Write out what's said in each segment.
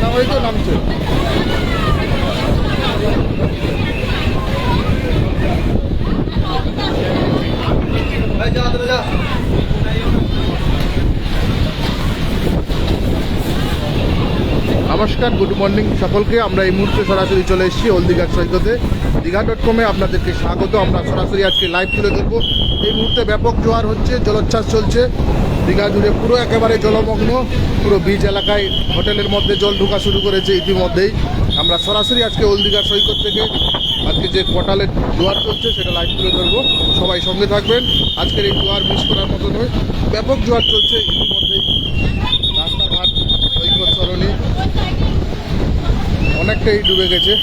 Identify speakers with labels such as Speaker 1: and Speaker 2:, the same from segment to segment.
Speaker 1: না ওই তো নামছে। নমস্কার, গুড মর্নিং সকলকে। আমরা এই মুহূর্তে সরাসরি চলে এসেছি হলদিঘাট সৈকতে। দীঘা.com-এ আপনাদেরকে স্বাগত। আমরা সরাসরি আজকে লাইভ তুলে ধরবো। এই মুহূর্তে ব্যাপক জোয়ার হচ্ছে, জলোচ্ছ্বাস চলছে দীঘা জুড়ে, পুরো একেবারে জলমগ্ন। পুরো বিচ এলাকায় হোটেলের মধ্যে জল ঢোকা শুরু করেছে ইতিমধ্যেই। আমরা সরাসরি আজকে হলদিঘাট সৈকত থেকে আজকে যে কোটালের জোয়ার চলছে সেটা লাইভ তুলে ধরবো। সবাই সঙ্গে থাকবেন। আজকের এই জোয়ার মিস করার মতো নয়, ব্যাপক জোয়ার চলছে ইতিমধ্যেই। রাস্তাঘাট, সৈকত সরণি অনেকটাই ডুবে গেছে,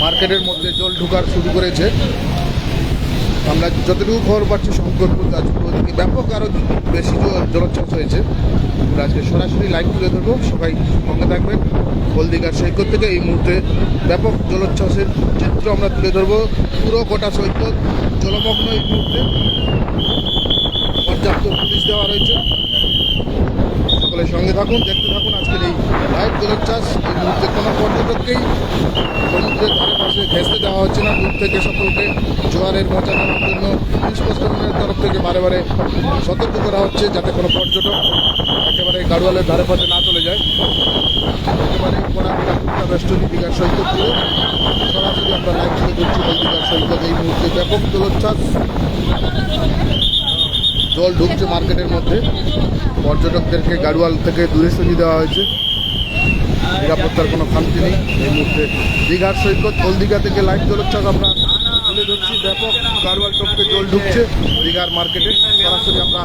Speaker 1: মার্কেটের মধ্যে জল ঢোকার শুরু করেছে। আমরা যতটুকু খবর পাচ্ছি শঙ্করপুর, গাজীপুর ওদিকে ব্যাপক আরও বেশি জলোচ্ছ্বাস হয়েছে। আমরা আজকে সরাসরি লাইভ তুলে ধরবো, সবাই সঙ্গে থাকবেন। হলদিঘাট সৈকত থেকে এই মুহূর্তে ব্যাপক জলোচ্ছ্বাসের চিত্র আমরা তুলে ধরবো। পুরো গোটা সৈকত জলমগ্ন এই মুহূর্তে, পর্যাপ্ত পুলিশ দেওয়া রয়েছে। সকলের সঙ্গে থাকুন, দেখতে থাকুন আজকের এই লাইভ জলোচ্ছ্বাস। এই মুহূর্তে কোনো পর্যটককেই সমুদ্রের ধারে পাশে ঘেঁষতে দেওয়া হচ্ছে না। দূর থেকে সকলকে জোয়ারের মজা নেওয়ার জন্য পুলিশ প্রশাসনের তরফ থেকে বারে বারে সতর্ক করা হচ্ছে, যাতে কোনো পর্যটক একেবারে গাড়োয়ালের ধারে পাশে না চলে যায়। একেবারে কড়া নিরাপত্তা বেষ্টনী দীঘার সৈকত দিয়ে সরাসরি আমরা লাইভ তুলে ধরছি হলদিঘাট সৈকত। এই মুহূর্তে ব্যাপক জলোচ্ছ্বাস, জল ঢুকছে মার্কেটের মধ্যে। পর্যটকদেরকে গাড়োয়াল থেকে দূরে সরিয়ে দেওয়া হয়েছে, নিরাপত্তার কোনো খামতি নেই। এই মুহূর্তে দীঘার সৈকত হলদিঘা থেকে লাইভ জলোচ্ছ্বাস আমরা তুলে ধরছি। ব্যাপক গাড়োয়াল টপকে জল ঢুকছে দীঘার মার্কেটে। সরাসরি আমরা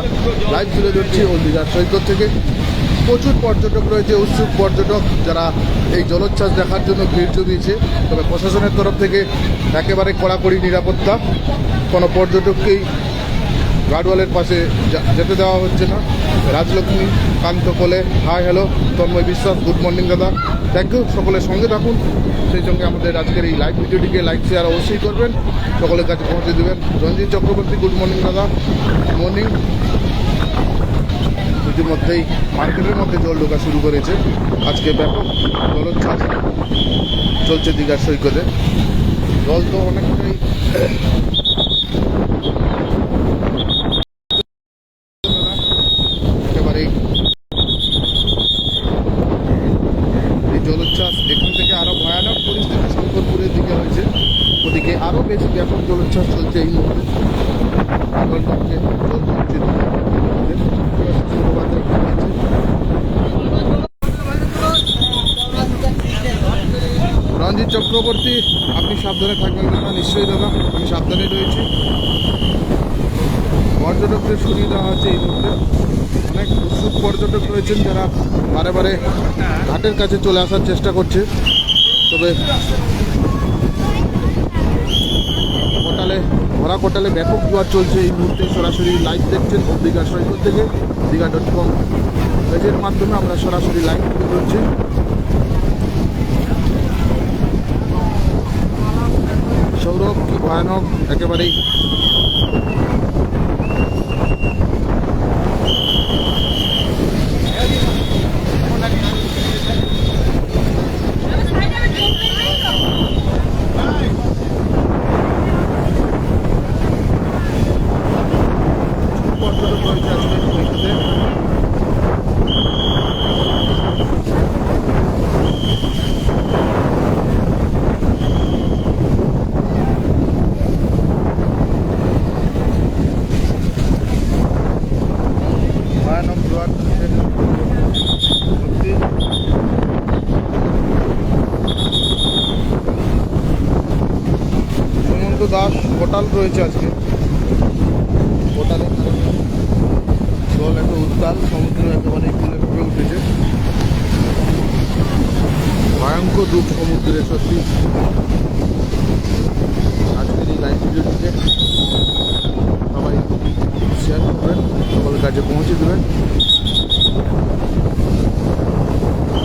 Speaker 1: লাইভ তুলে ধরছি হলদিঘার সৈকত থেকে। প্রচুর পর্যটক রয়েছে, উৎসুক পর্যটক, যারা এই জলোচ্ছ্বাস দেখার জন্য ভিড় জমিয়েছে। তবে প্রশাসনের তরফ থেকে একেবারে কড়াকড়ি নিরাপত্তা, কোনো পর্যটককেই গাড়োয়ালের পাশে যেতে দেওয়া হচ্ছে না। রাজলক্ষ্মী, কান্ত কোলে, হাই হ্যালো, তন্ময় বিশ্বাস, গুড মর্নিং দাদা, থ্যাংক ইউ। সকলের সঙ্গে থাকুন, সেই সঙ্গে আমাদের আজকের এই লাইভ ভিডিওটিকে লাইক শেয়ার অবশ্যই করবেন, সকলের কাছে পৌঁছে দেবেন। রঞ্জিত চক্রবর্তী, গুড মর্নিং দাদা, মর্নিং। ইতিমধ্যেই মার্কেটের মধ্যে জল ঢোকা শুরু করেছে। আজকে ব্যাপক জলোচ্ছ্বাস চলছে দীঘার সৈকতে। জল তো অনেকটাই জলোচ্ছ্বাস এখান থেকে আরো ভয়ানক পরিস্থিতি শঙ্করপুরের দিকে হয়েছে, ওদিকে আরো বেশি ব্যাপক জলোচ্ছ্বাস চলছে এই মুহূর্তে। রঞ্জিত চক্রবর্তী, আপনি সাবধানে থাকবেন দাদা। নিশ্চয়ই দাদা, আমি সাবধানে রয়েছি। পর্যটকদের সরিয়ে দেওয়া হচ্ছে এই মুহূর্তে। অনেক উৎসুক পর্যটক রয়েছেন যারা বারে বারে ঘাটের কাছে চলে আসার চেষ্টা করছে। তবে কোটালে ব্যাপক জোয়ার চলছে এই মুহূর্তে। সরাসরি লাইভ দেখছেন দীঘা সৈকত থেকে। দীঘা.com পেজের মাধ্যমে আমরা সরাসরি লাইভ তুলে ধরছি। সৌরভ, কি ভয়ানক একেবারেই। সুমন্ত দাস, কোটাল রয়েছে আজকে। কোটালের কারণে জল এত উত্তাল, সমুদ্র একেবারে কুলে কুলে উঠেছে। ভয়ঙ্কর রূপ সমুদ্রে, সত্যি। আজকের এই লাইভ ভিডিওটিকে সবাই শেয়ার করবেন, সকলের কাছে পৌঁছে দেবেন।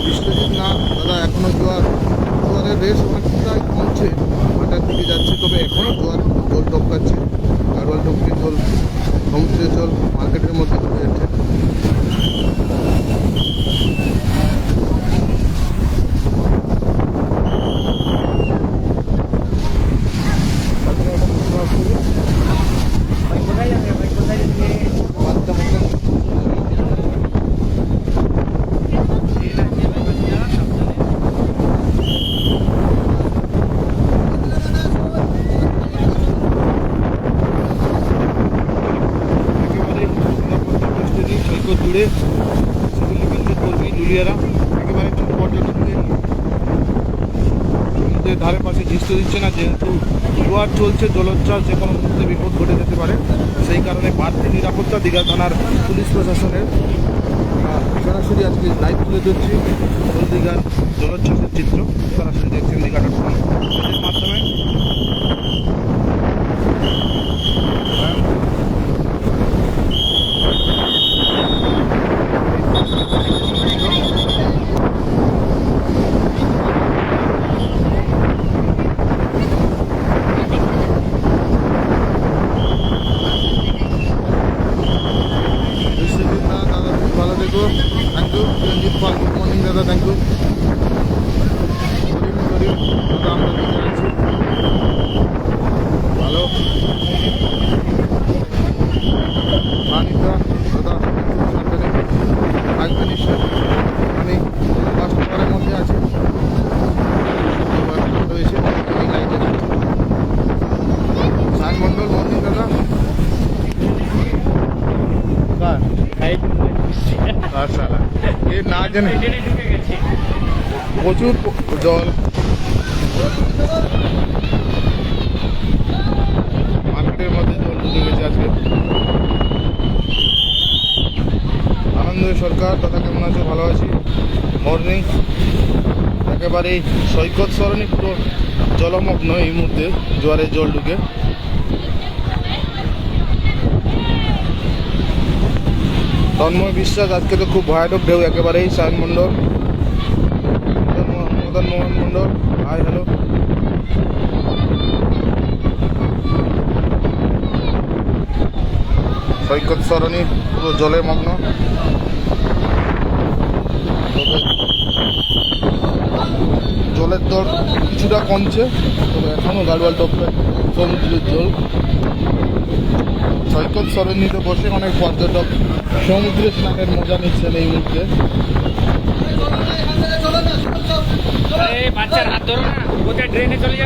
Speaker 1: বিশ্বজিৎ, না দাদা, এখনও জোয়ারের রেস অনেকটাই কমছে, ভাটার দিকে যাচ্ছে। তবে এখনও জল টপকাচ্ছে, গাড়োয়াল টপকে জল, সমুদ্রের জল মার্কেটের মধ্যে ঢুকে যাচ্ছে।
Speaker 2: পুরুলিয়ারা একেবারে কোনো পর্যটকদের সমুদ্রের ধারে পাশে ঘিসতে দিচ্ছে না, যেহেতু জোয়ার চলছে, জলোচ্ছ্বাস যে কোনো মুহূর্তে বিপদ ঘটে যেতে পারে। সেই কারণে বাড়তি নিরাপত্তা দীঘা থানার পুলিশ প্রশাসনের। সরাসরি আজকে লাইভ তুলে ধরছি দীঘার জলোচ্ছ্বাসের চিত্র। সরাসরি দেখছেন দীঘা.com এর মাধ্যমে। ভালো থেকো, thank you Ranjit Pal, good morning দাদা, থ্যাংক ইউ। দাদা আমরা দিকে আছি, ভালো প্রাণীরা দাদা সাবধানে থাকবে নিশ্চয়। আমি ফার্স্ট ওভারের মধ্যে আছি, রয়েছে এই লাইনে। সায়ন মন্ডল, মর্নিং দাদা। এ না জানে প্রচুর জল, মার্কেটের মধ্যে জল ঢুকে গেছে আজকে। আনন্দ সরকার দাদা কেমন আছে? ভালো আছি, মর্নিং। একেবারেই সৈকত সরণি পুরো জলমগ্ন এই মুহূর্তে, জোয়ারের জল ঢুকে। তন্ময় বিশ্বাস, আজকে তো খুব ভয়ানক ঢেউ একেবারেই। সায়ন মণ্ডল, মদন মোহন মণ্ডল, হাই হ্যালো। সৈকত সরণি পুরো জলে মগ্ন। জলের দর কিছুটা কমছে, তবে এখনও গাড়োয়াল টপে সমুদ্রের জল। সৈকত সরণিতে বসে অনেক পর্যটক সমুদ্রে স্নানের মজা নিচ্ছেন এই মুহূর্তে।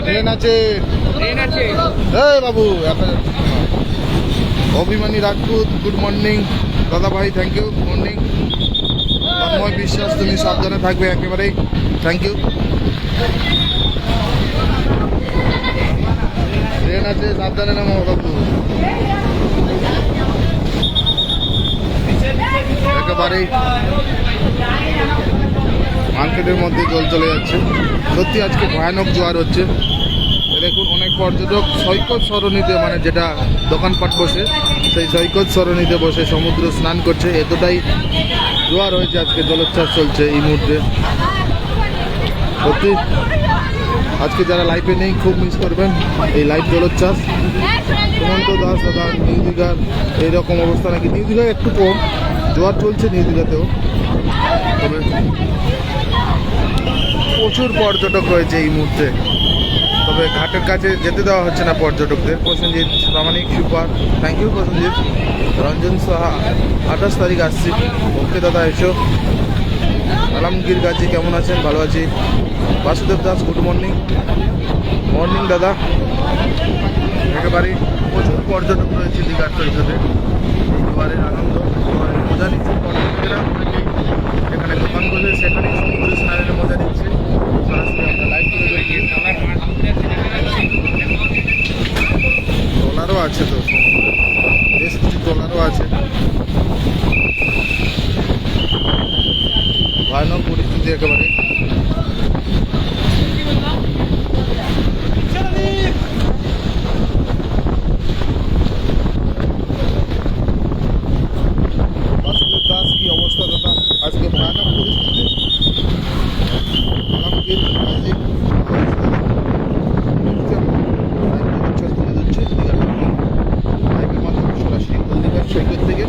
Speaker 2: ট্রেন আছে, বাবু। অভিমানী রাজপুত, গুড মর্নিং দাদা ভাই, থ্যাংক ইউ, মর্নিং। তন্ময় বিশ্বাস, তুমি সাবধানে থাকবে একেবারেই, থ্যাংক ইউ। ট্রেন আছে, সাবধানে নামো বাবু। একেবারেই মার্কেটের মধ্যে জল চলে যাচ্ছে। সত্যি আজকে ভয়ানক জোয়ার হচ্ছে। দেখুন অনেক পর্যটক সৈকত সরণিতে, মানে যেটা দোকানপাট বসে, সেই সৈকত সরণিতে বসে সমুদ্র স্নান করছে। এতটাই জোয়ার হয়েছে আজকে, জলোচ্ছ্বাস চলছে এই মুহূর্তে। সত্যি আজকে যারা লাইভে নেই খুব মিস করবেন এই লাইভ জলোচ্ছ্বাস। সুমন্ত দাস দাদা, নিউ দীঘার এইরকম অবস্থা নাকি? নিউ দীঘায় একটু কম জোয়ার চলছে, নিউ দীঘাতেও। তবে প্রচুর পর্যটক রয়েছে এই মুহূর্তে, তবে ঘাটের কাছে যেতে দেওয়া হচ্ছে না পর্যটকদের। Prosenjit Pramanik super, thank you Prosenjit. Ranjan Saha, 28 তারিখ আসছি, ওকে দাদা এসো। আলমগীর গাজী কেমন আছেন? ভালো আছি। Basudev Das, good morning, morning দাদা। একেবারেই প্রচুর পর্যটক রয়েছে দীঘার সৈকতে। এই জোয়ারের আনন্দ, জোয়ারের মজা নিচ্ছে পর্যটকেরা। অনেকেই যেখানে দোকান বসে সেখানেই সমুদ্র স্নানের মজা নিচ্ছে। সরাসরি আমরা লাইভ তুলে ধরছি। ট্রলারও আছে তো, বেশ কিছু ট্রলারও আছে। ভয়ানক পরিস্থিতি একেবারে। বাসুদেব দাস, কি অবস্থা দাদা? আজকে ভয়ানক পরিস্থিতি। আলমগীর গাজী, সৈকত থেকে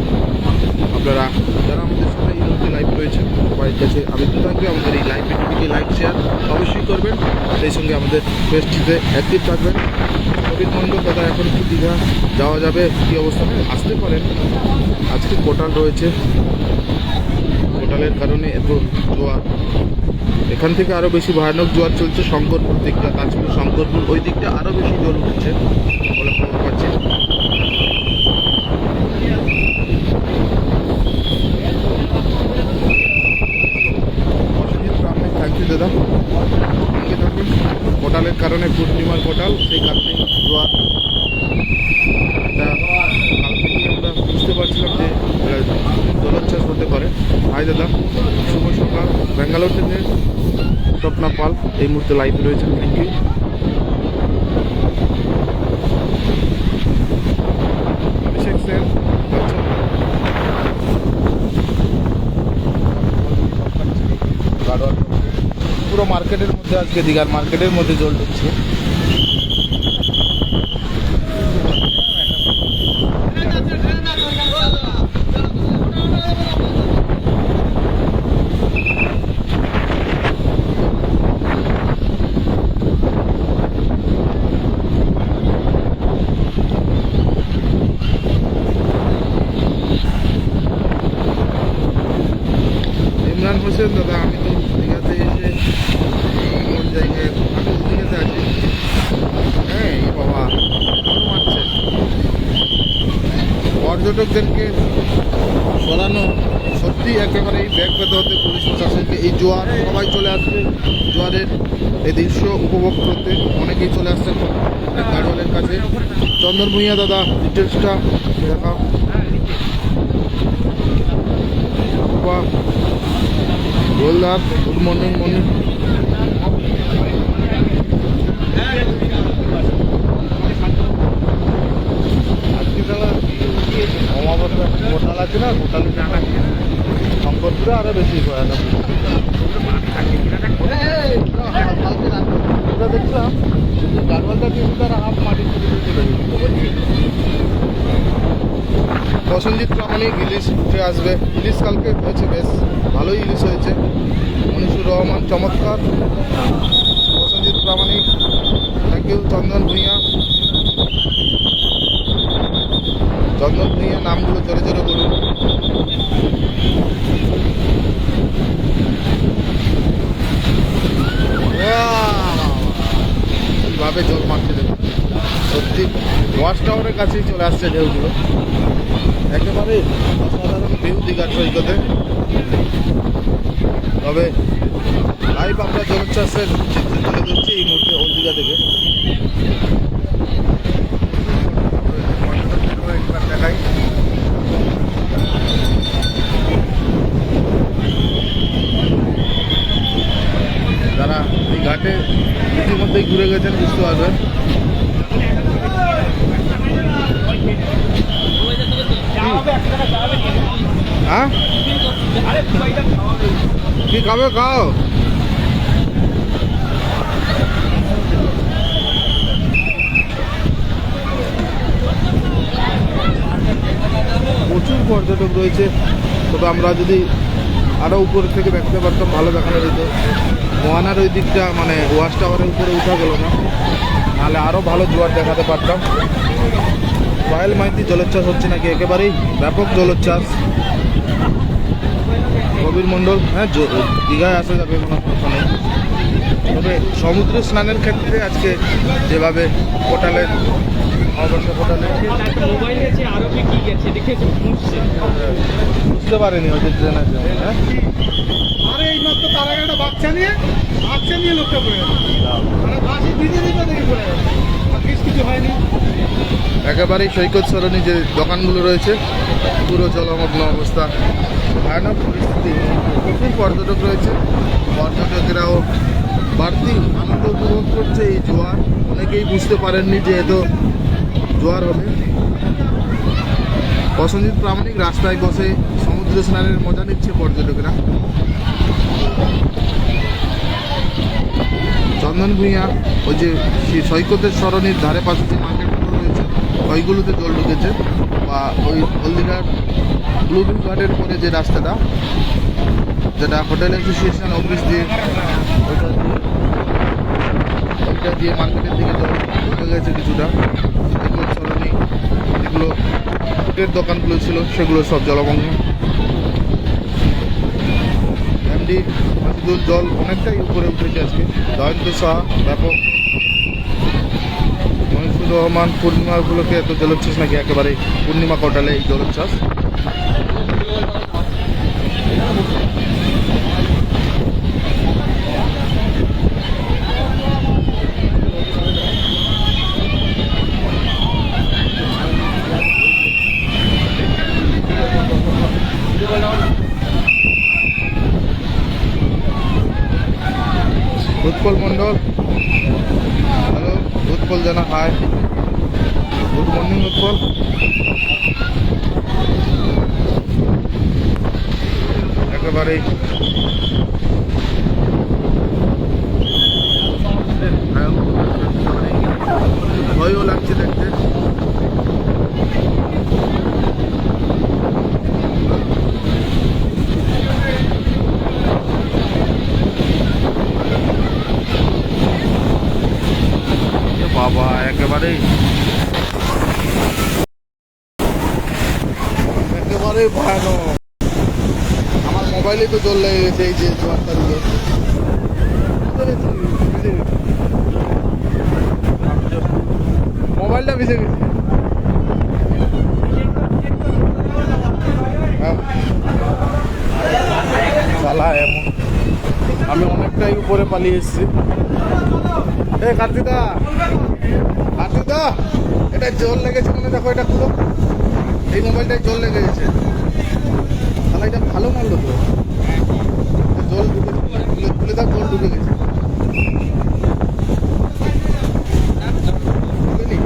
Speaker 2: আপনারা যারা আমাদের সাথে এই মুহূর্তে লাইভ রয়েছেন সবাই কাছে আবেদন থাকবে আমাদের এই লাইভ ভিডিওটিকে লাইক শেয়ার অবশ্যই করবেন। সেই সঙ্গে আমাদের পেজটিতে অ্যাক্টিভ থাকবেন। প্রবীণ মণ্ডল দাদা, এখন কি দীঘা যাওয়া যাবে? কী অবস্থা? আসতে পারেন। আজকে কোটাল রয়েছে, কোটালের কারণে এত জোয়ার। এখান থেকে আরও বেশি ভয়ানক জোয়ার চলছে শঙ্করপুর দিকটা, কাঁচপুর শঙ্করপুর ওই দিকটা আরও বেশি জল উঠছে বলে খবর পাচ্ছি। কারণে পূর্ণিমার কোটাল, সেই কারণেই জোয়ার। এটা কাল থেকেই আমরা বুঝতে পারছিলাম যে জলোচ্ছ্বাস হতে পারে। হাই দাদা, শুভ সকাল। ব্যাঙ্গালোর থেকে স্বপ্না পাল এই মুহূর্তে লাইভ রয়েছেন। Thank you. অভিষেক সেন আচ্ছা, পুরো মার্কেটের মধ্যে, আজকে দীঘার মার্কেটের মধ্যে জল ঢুকছে। ইমরান হোসেন দাদা, আমি তো দীঘাতে এসে কোন জায়গায়, আমি দীঘাতে আছি। হ্যাঁ এই বাবা ভালো মারছে। পর্যটকদেরকে সরানো সত্যি একেবারেই ব্যাগ পেতে হতে পুলিশ প্রশাসনকে। এই জোয়ার সবাই চলে আসছে, জোয়ারের এই দৃশ্য উপভোগ করতে অনেকেই চলে আসছেন গাড়োয়ালের কাছে। চন্দন ভূঁইয়া দাদা, ডিটেলসটা দেখাও। বাবা গোলদার, গুড মর্নিং। আজকে তাহলে অমাবস্যা কোটাল আছে না, কোটালে শঙ্করপুরে আরো বেশি ভয়ানক। আমরা দেখলাম গাড়োয়ালটা কিন্তু তারা হাফ মাটি চলে গেছে। প্রসেনজিৎ প্রামাণিক ইলিশ উঠে আসবে। ইলিশ কালকে হয়েছে, বেশ ভালোই ইলিশ হয়েছে। মনিশুর রহমান চমৎকার। প্রসেনজিৎ প্রামাণিক থ্যাংক ইউ। চন্দন ভূঁইয়া নামগুলো জোরে জোরে বলুন। কীভাবে জল মারছে দেখুন, সত্যি ওয়াচ টাওয়ারের কাছেই চলে আসছে ঢেউগুলো। একেবারে অসাধারণ ভিউ দীঘার সৈকতে। তবে লাইভ আমরা জলোচ্ছ্বাসের চিত্র তুলে ধরছি এই মুহূর্তে ওল্ড দীঘা থেকে। দেখাই যারা এই ঘাটে ইতিমধ্যেই ঘুরে গেছেন বুঝতে পারবেন। হ্যাঁ কি খাবে খাও। প্রচুর পর্যটক রয়েছে, তবে আমরা যদি আরও উপর থেকে দেখতে পারতাম ভালো দেখানো যেত। মোহনার ওই দিকটা মানে ওয়াচ টাওয়ারের উপরে উঠা গেল না, নাহলে আরও ভালো জোয়ার দেখাতে পারতাম। পায়েল মাইতি জলোচ্ছ্বাস হচ্ছে নাকি? একেবারেই ব্যাপক জলোচ্ছ্বাস। কবির মণ্ডল, হ্যাঁ দীঘায় আসা যাবে, কোনো সমস্যা নেই। তবে সমুদ্র স্নানের ক্ষেত্রে আজকে যেভাবে কোটালের অবশ্য কোটালে বুঝতে পারেনি ওই যে ট্রেনের জন্য। হ্যাঁ
Speaker 3: আরে এই মাত্র তার আগে একটা বাচ্চা নিয়ে লোকটা পড়ে গেল। মানে বাসি ভিজে দেখে পড়ে গেল, কিছু হয়নি।
Speaker 2: একেবারেই সৈকত সরণি যে দোকানগুলো রয়েছে পুরো জলমগ্ন অবস্থা, ভয়ানক পরিস্থিতি। প্রচুর পর্যটক রয়েছে, পর্যটকেরাও বাড়তি আনন্দ উপভোগ করছে এই জোয়ার। অনেকেই বুঝতে পারেননি যে এত জোয়ার হবে। প্রসেনজিৎ প্রামাণিক রাস্তায় বসে সমুদ্র স্নানের মজা নিচ্ছে পর্যটকেরা। চন্দন ভূঁইয়া ওই যে সৈকতের সরণির ধারে পাশে যে মার্কেটগুলো রয়েছে ওইগুলোতে জল ঢুকেছে, বা ওই হলদিঘাট ব্লুবিল ঘাটের পরে যে রাস্তাটা, যেটা হোটেল অ্যাসোসিয়েশন অফিস দিয়ে ওইটা দিয়ে মার্কেটের দিকে জল ঢুকে গেছে কিছুটা। সৈকত সরণি যেগুলো ফুটের দোকানগুলো ছিল সেগুলো সব জলমগ্ন। এমডি মাসিদুল জল অনেকটাই উপরে উঠেছে আজকে। জয়ন্ত শাহ ব্যাপক। মনিশুর রহমান পূর্ণিমা উপলক্ষে এত জলোচ্ছ্বাস নাকি? একেবারে পূর্ণিমা কোটালে এই জলোচ্ছ্বাস।
Speaker 1: উৎপল মণ্ডল, হ্যালো উৎপল জানা, হাই, গুড মর্নিং উৎপল। একেবারেই ভয়ও লাগছে দেখতে। বাবা একেবারেই ভয়ানক। আমার মোবাইলে তো জল লেগে গেছে এই যে জোয়ারটাগুলো। মোবাইলটা ভিজে গেছে। শালা এমন, আমি অনেকটাই উপরে পালিয়ে এসেছি। এ কার্তিদা, কার্তিদা, এটা জল লেগেছে মনে, দেখো এটা খুলো, এই মোবাইলটায় জল লেগে গেছে। তাহলে এটা ভালো মারলো তো, জল ঢুকে, খুলে দাও, জল ঢুকে গেছে। বুঝলি?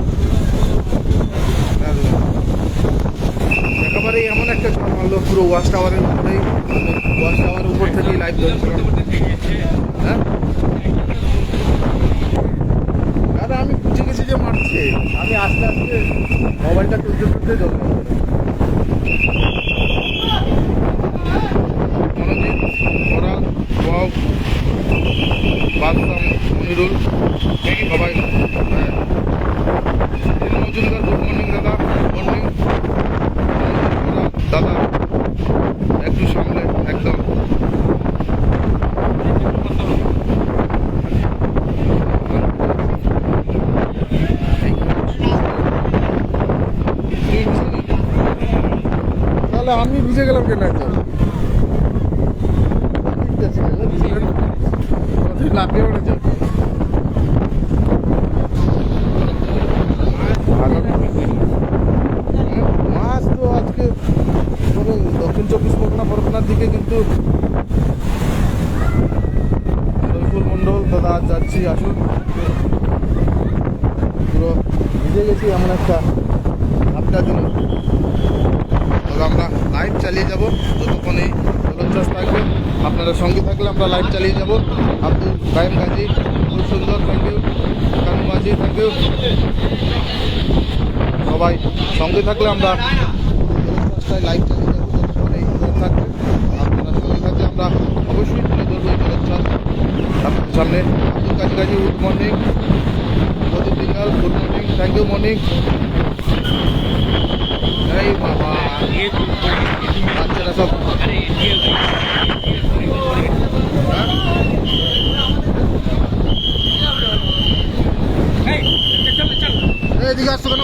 Speaker 1: একেবারেই এমন একটা জল মারলো, পুরো ওয়াচ টাওয়ারের উপরেই, ওয়াচ টাওয়ারের উপর থেকেই লাইভ ধরছিলাম। হ্যাঁ, আরে আমি বুঝে গেছি যে মারছে, আমি আস্তে আস্তে মোবাইলটা তুলতে তুলতে জল মারছে। মনোজিৎ, ওরাল, ওয়াও, বাদশাহ, মনিরুল, সবাই। হ্যাঁ, মজুমদার, গুড মর্নিং দাদা, মর্নিং দাদা, একটু সামলে একদম। তাহলে আমি ভিজে গেলাম কেন এত? লাফিয়ে পড়েছে। মাছ তো আজকে তবে দক্ষিণ চব্বিশ পরগনার দিকে কিন্তু রবিপুর মণ্ডল দাদা আজ যাচ্ছি, আসুন। পুরো ভিজে গেছি এমন একটা আপনার জন্য। তবে আমরা লাইভ চালিয়ে যাব যতক্ষণ এই জলোচ্ছ্বাস থাকবে। আপনারা সঙ্গে থাকলে আমরা লাইভ চালিয়ে যাব। আব্দুল কায়েম গাজী, খুব সুন্দর, thank you. Kanu Gazi, thank you. সবাই সঙ্গে থাকলে আমরা জলোচ্ছ্বাসটায় লাইভ চালিয়ে যাবো যতক্ষণ এই জল থাকবে। আপনারা সঙ্গে থাকলে আমরা অবশ্যই তুলে ধরবো এই জলোচ্ছ্বাস আপনাদের সামনে। Abdul Kazi Gazi, good morning. মধু বিঙ্গাল, good morning, thank you morning. এই বাবা, বাচ্চারা সব এদিকে আসছো কেন?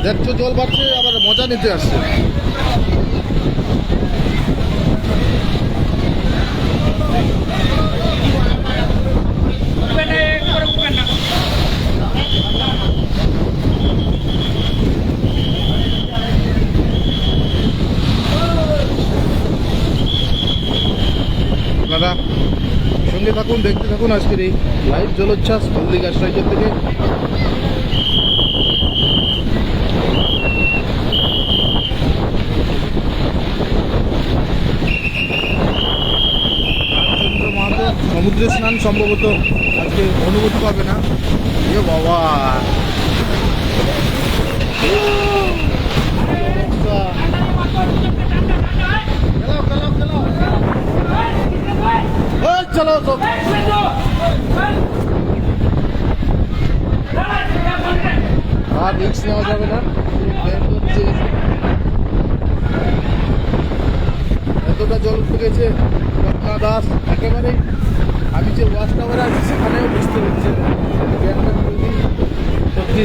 Speaker 1: দেখছো জল বাড়ছে, আবার মজা নিতে আসছে। আপনারা সঙ্গে থাকুন, দেখতে থাকুন আজকের এই লাইভ জলোচ্ছ্বাস হলদিঘাট আশ্রয় থেকে। সমুদ্রে স্নান সম্ভবত আজকে অনুভূতি পাবে না। এ বাবা, চলো সব আর রিক্স নেওয়া যাবে না। এতটা জল উঠে গেছে রত্না দাস, একেবারেই আমি যে ওয়াচ টাওয়ারে আছি সেখানেও বুঝতে হচ্ছে। সত্যি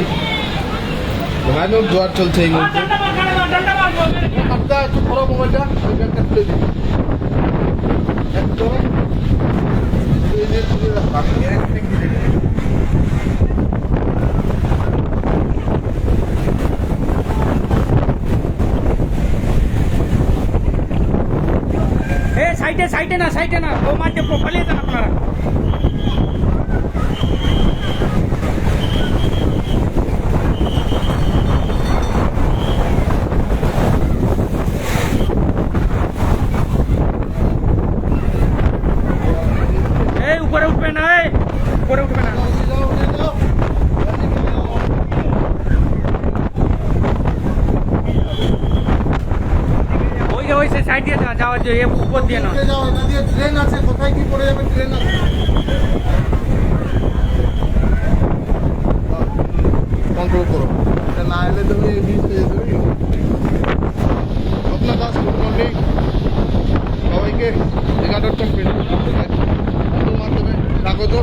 Speaker 1: ভয়ানক জোয়ার চলছে এই মুহূর্তে। একটু ধরো মোবাইলটা, ওই ব্যাগটা খুলে দিই। একদম
Speaker 4: সাইডে না ও মাটি সাইডে পালিয়ে যান আপনারা। এই উপরে উঠবে না, এই উপরে উঠবে না। ওই সে সাইড দিয়ে যাওয়ার যে উপর দিয়ে না।
Speaker 1: যাও, এটা দিয়ে ট্রেন আছে, কোথায় কি পড়ে যাবে, ট্রেন আছে। কন্ট্রোল করো, এটা না এলে তুমি মিস হয়ে যাবে। স্বপ্না দাস, গুড মর্নিং সবাইকে। দীঘা.com বন্ধুর মাধ্যমে স্বাগত।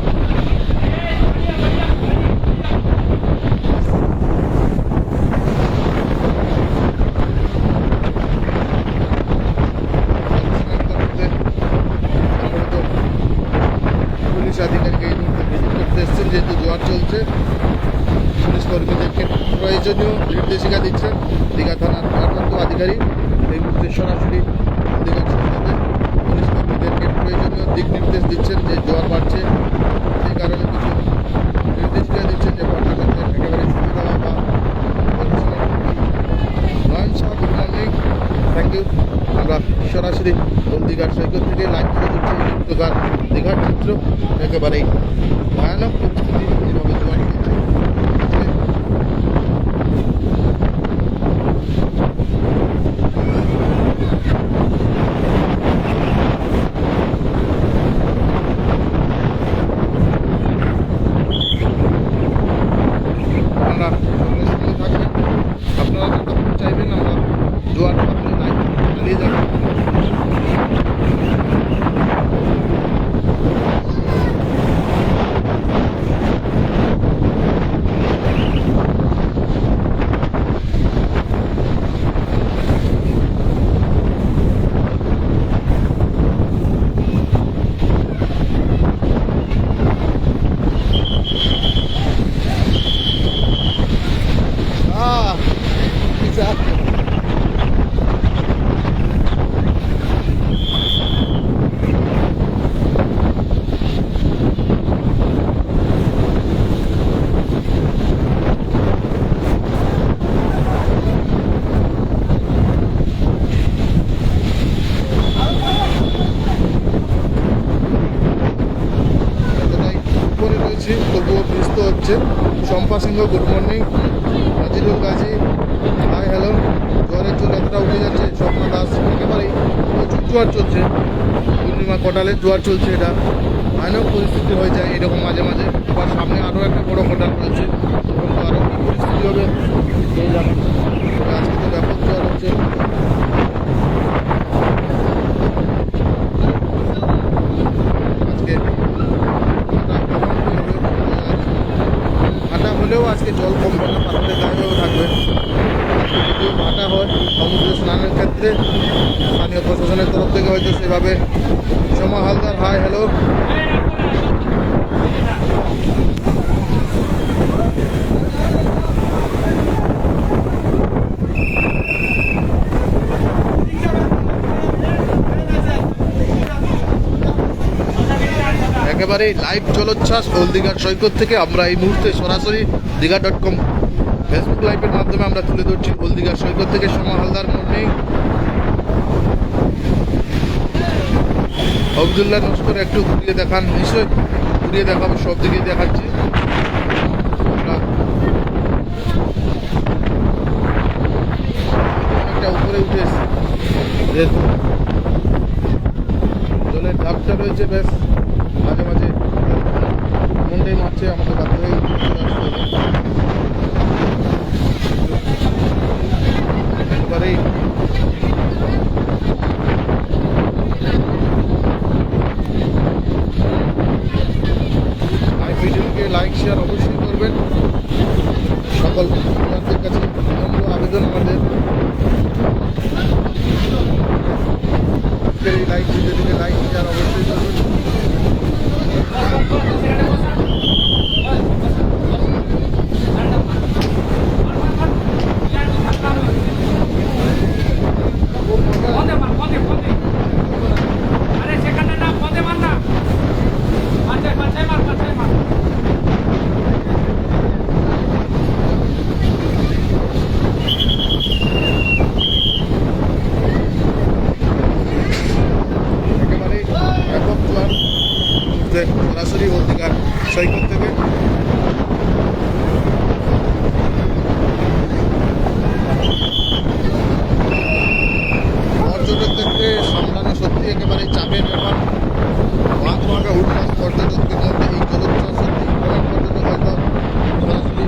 Speaker 1: পুলিশ আধিকারিক এই মুহূর্তে ভিজিট করতে এসছেন, যেহেতু জোয়ার চলছে। পুলিশ কর্মীদেরকে প্রয়োজনীয় নির্দেশিকা দিচ্ছেন দীঘা থানার ভারপ্রাপ্ত আধিকারিক। এই মুহূর্তে সরাসরি দীঘা সৈকতে পুলিশ কর্মীদেরকে প্রয়োজনীয় দিক নির্দেশ দিচ্ছেন যে জোয়ার বাড়ছে, সেই কারণে কিছু নির্দেশিকা দিচ্ছেন যে পর্যটকদের একেবারে সুবিধা বা Nayan Shah, good morning, thank you. আমরা সরাসরি দীঘার সৈকত থেকে লাইভ করে দিচ্ছি দীঘার দীঘার চিত্র। একেবারেই ভয়ানক পরিস্থিতি যেভাবে জোয়ার চলছে। আমরা সঙ্গে সঙ্গে থাকবেন, আপনারা যতক্ষণ চাইবেন আমরা জোয়ার লাইভ চালিয়ে যাবেন। Exactly. এতটাই উপরে রয়েছি তবুও বৃষ্টি হচ্ছে। Shampa Singh, good morning. Nazirul Gazi, hi hello. জোয়ারের জল এতটা উঠে যাচ্ছে। স্বপ্না দাস, একেবারেই প্রচুর জোয়ার চলছে। পূর্ণিমা কোটালের জোয়ার চলছে, এটা ভয়ানক পরিস্থিতি হয়ে যায় এরকম মাঝে মাঝে। আবার সামনে আরও একটা বড় কোটাল রয়েছে, তখন তো আরও কী পরিস্থিতি হবে কেউ জানে। তবে আজকে তো ব্যাপক জোয়ার হচ্ছে। আজকে ভাটা হলেও আজকে জল কমবে না, পাথরের গায়েও থাকবে। যদি ভাটা হয় সমুদ্রে স্নানের ক্ষেত্রে স্থানীয় প্রশাসনের তরফ থেকে হয়তো সেভাবে। Soma Haldar, hi hello. একেবারে লাইভ জলোচ্ছ্বাস দীঘার সৈকত থেকে আমরা এই মুহূর্তে সরাসরি দীঘা.com ফেসবুক লাইভের মাধ্যমে আমরা তুলে ধরছি দীঘার সৈকত থেকে। সোমা হালদার, মর্নিং। আব্দুল্লাহ নস্কর, একটু ঘুরিয়ে দেখান। নিশ্চয়ই ঘুরিয়ে দেখাবো, সব দিকেই দেখাচ্ছি। অনেকটা উপরে উঠে এসেছি, যেহেতু জলের ধাপটা রয়েছে, বেশ মাঝে মাঝে মনটাই মারছে, আমাদের বাধ্য হয়ে একেবারেই ভিডিওকে লাইক শেয়ার অবশ্যই করবেন। সকল আপনাদের কাছে বিনম্র আবেদন আমাদের, এই লাইক ভিডিওটিকে লাইক শেয়ার অবশ্যই করবেন।
Speaker 4: আরে সেখানে না, পদে মান না।
Speaker 1: মুহূর্তে সরাসরি হলদিঘাট সৈকত থেকে। পর্যটকদেরকে সামলানো সত্যি একেবারে চাপের ব্যাপার। মাঘ উল্লাস পর্যটকদের মধ্যে এই জলোচ্ছ্বাস সত্যি অনেক পর্যটক হয়তো সরাসরি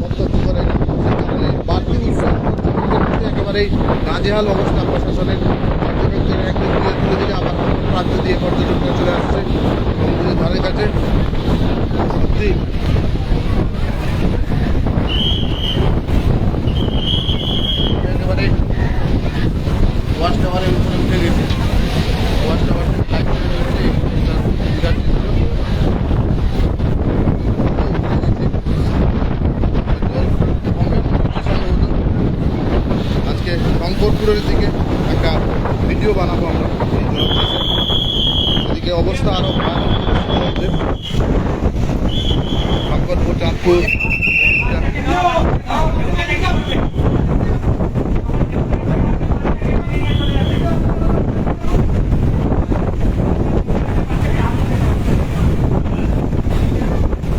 Speaker 1: মন্তব্য করেন। সেখানে বাড়তি উৎসব পর্যটকদের মধ্যে একেবারেই নাজেহাল অবস্থা প্রশাসনের। পর্যটকদের একদিক দিয়ে তুলে দিলে আবার প্রান্ত দিয়ে পর্যটকরা চলে আসছে সমুদ্রের ধারে কাছে। সত্যি একেবারে ওয়াচ টাওয়ারের উপরে উঠে গেছে। ওয়াচ টাওয়ার থেকে লাইভ করে রয়েছে এই মুহূর্তে বিরাট চিত্র। আজকে শঙ্করপুরের দিকে একটা ভিডিও বানাবো আমরা এই জলোচ্ছ্বাসে। এদিকে অবস্থা আরও ভয়ানক হচ্ছে। শঙ্করপুর, চাঁদপুর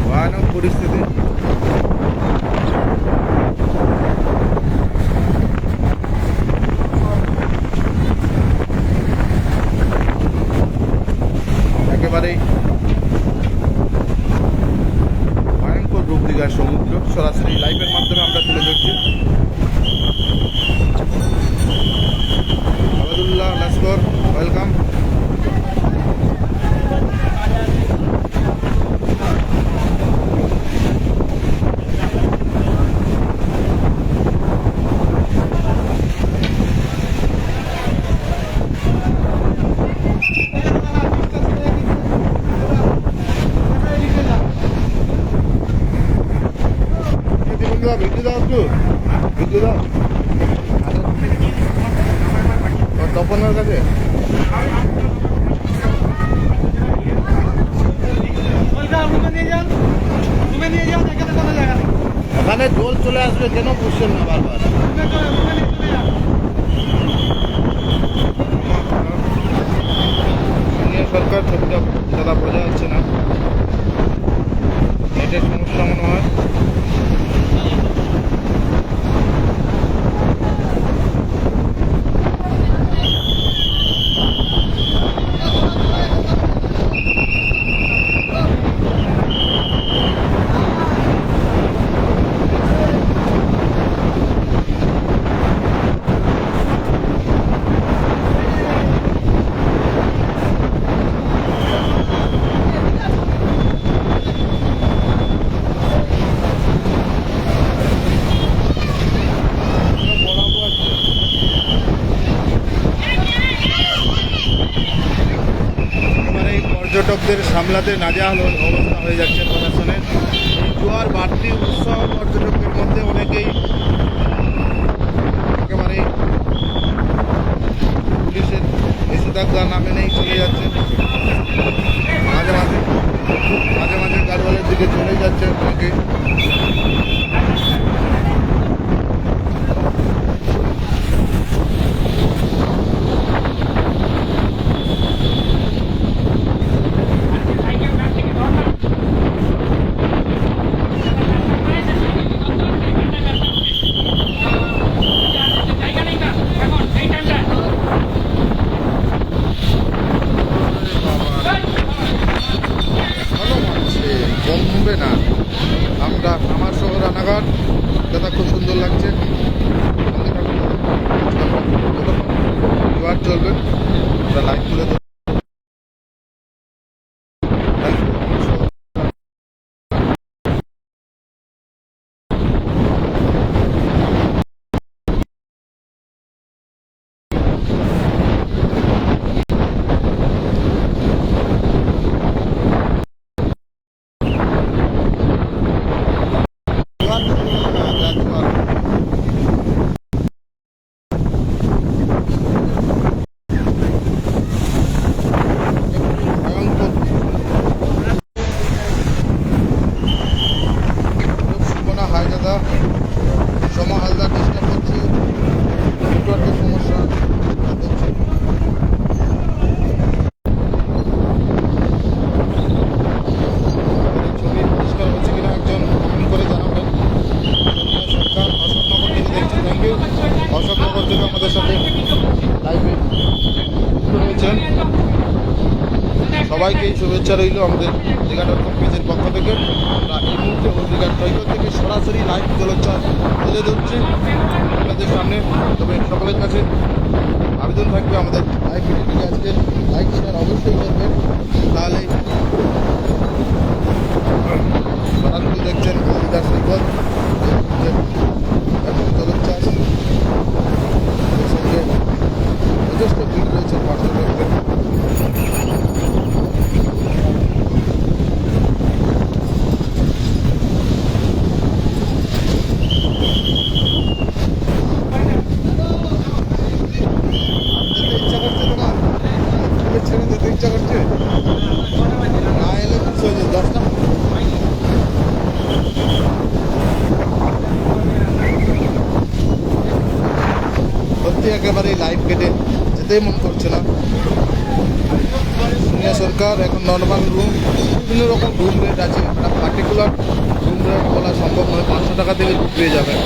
Speaker 1: ভয়ানক পরিস্থিতি। একেবারেই ভয়ঙ্কর রূপ দীঘার সমুদ্র সরাসরি লাইভের মাধ্যমে আমরা তুলে ধরছি। আবদুল্লাহ লস্কর, ওয়েলকাম। ভিডিও দাও একটু, ভিডিও দাও তপনের কাছে। ওখানে জল চলে আসবে, কেন বুঝছেন না বারবার? স্থানীয় সরকার ছবিটা দাদা বোঝা যাচ্ছে না, নেটের সমস্যা মনে হয়। পর্যটকদের সামলাতে নাজেহাল অবস্থা হয়ে যাচ্ছে প্রশাসনের। এই জোয়ার বাড়তি উৎসাহ পর্যটকদের মধ্যে অনেকেই একেবারে পুলিশের নিষেধাজ্ঞা না মেনেই চলে যাচ্ছে। মাঝে মাঝে গাড়োয়ালের দিকে চলে যাচ্ছে অনেকে। সবাইকে শুভেচ্ছা রইল আমাদের দীঘা.com পেজের পক্ষ থেকে। আমরা এই মুহূর্তে দীঘার সৈকত থেকে সরাসরি লাইভ জলোচ্ছ্বাস তুলে ধরছি আপনাদের সামনে। তবে সকলের কাছে আবেদন থাকবে আমাদের লাইভ ভিডিওটিকে আজকে লাইক শেয়ার অবশ্যই করবেন, তাহলে বারানপুর দেখছেন দীঘার সৈকত এখন জলোচ্ছ্বাস এর সঙ্গে যথেষ্ট ভিড় রয়েছে পর্যটকদের। ইচ্ছা করছে তোমার ছেড়ে যেতে ইচ্ছা করছে না এলে কিছু হয়ে যাবে 10টা সত্যি একেবারেই লাইভ কেটে যেতেই মন করছে না। সোনিয়া সরকার এখন নর্মাল রুম, বিভিন্ন রকম রুম রেট আছে, একটা পার্টিকুলার রুম রেট বলা সম্ভব নয়। 500 টাকা থেকে রুম পেয়ে যাবেন।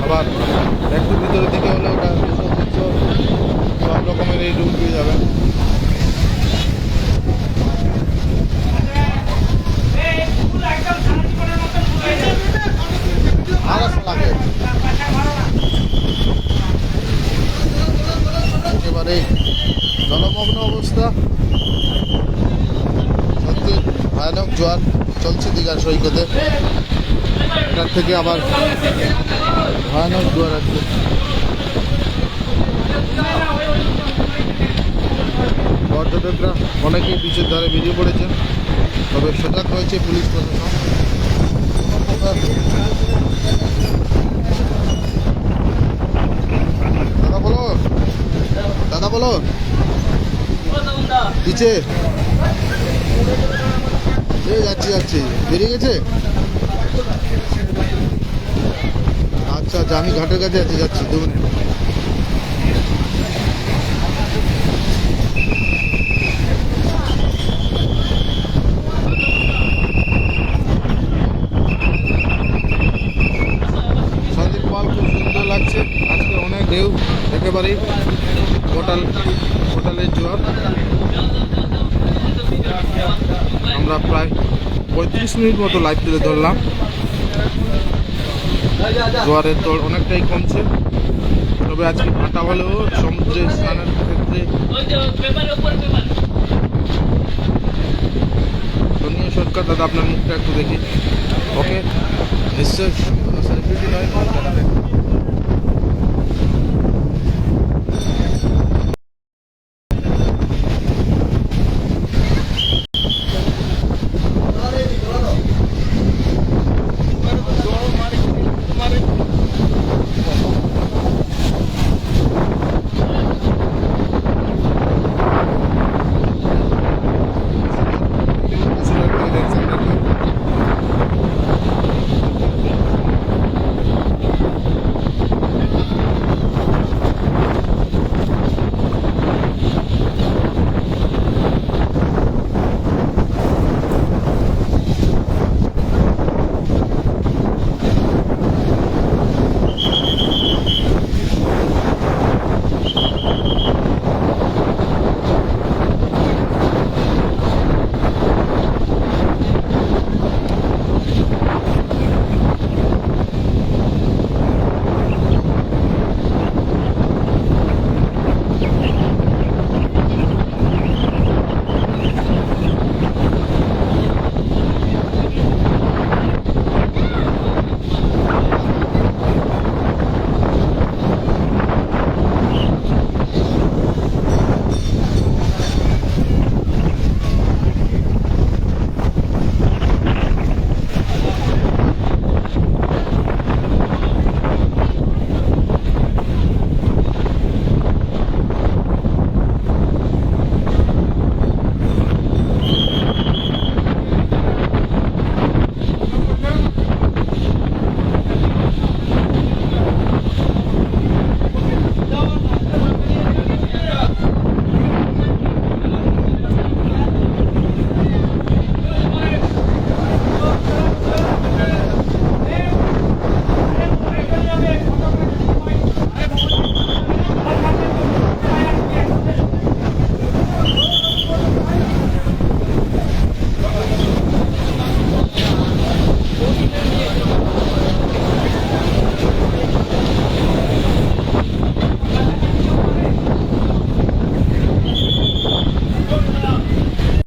Speaker 1: আবার একটু ভিতরের দিকে হলে ওটা 200 সব রকমের এই রুম পেয়ে যাবেন। আড়াইশো লাগে একেবারে জলমগ্ন অবস্থা। সত্যি ভয়ানক জোয়ার চলছে দীঘার সৈকতে। এটার থেকে আবার ভয়ানক জোয়ার আছে। পর্যটকরা অনেকেই বিচের ধারে বেরিয়ে পড়েছেন, তবে সজাগ রয়েছে পুলিশ প্রশাসন। দাদা বলো, দাদা বলো নিচে যাচ্ছি যাচ্ছি বেরিয়ে গেছে। আচ্ছা আচ্ছা, আমি ঘাটের কাছে আছি, যাচ্ছি 2 মিনিট। সন্দীপ পাল, খুব সুন্দর লাগছে আজকে, অনেক ঢেউ, একেবারেই হোটেলের জোয়ার। আমরা প্রায় 35 মিনিট মতো লাইভ তুলে ধরলাম। জোয়ারের তোড় অনেকটাই কমছে, তবে আজকে ভাটা হলেও সমুদ্রে স্নানের ক্ষেত্রে সোনিয়া সরকার, দাদা আপনার মুখটা একটু দেখি। ওকে, নিশ্চয়ই কোনো সেলিব্রিটি নয়।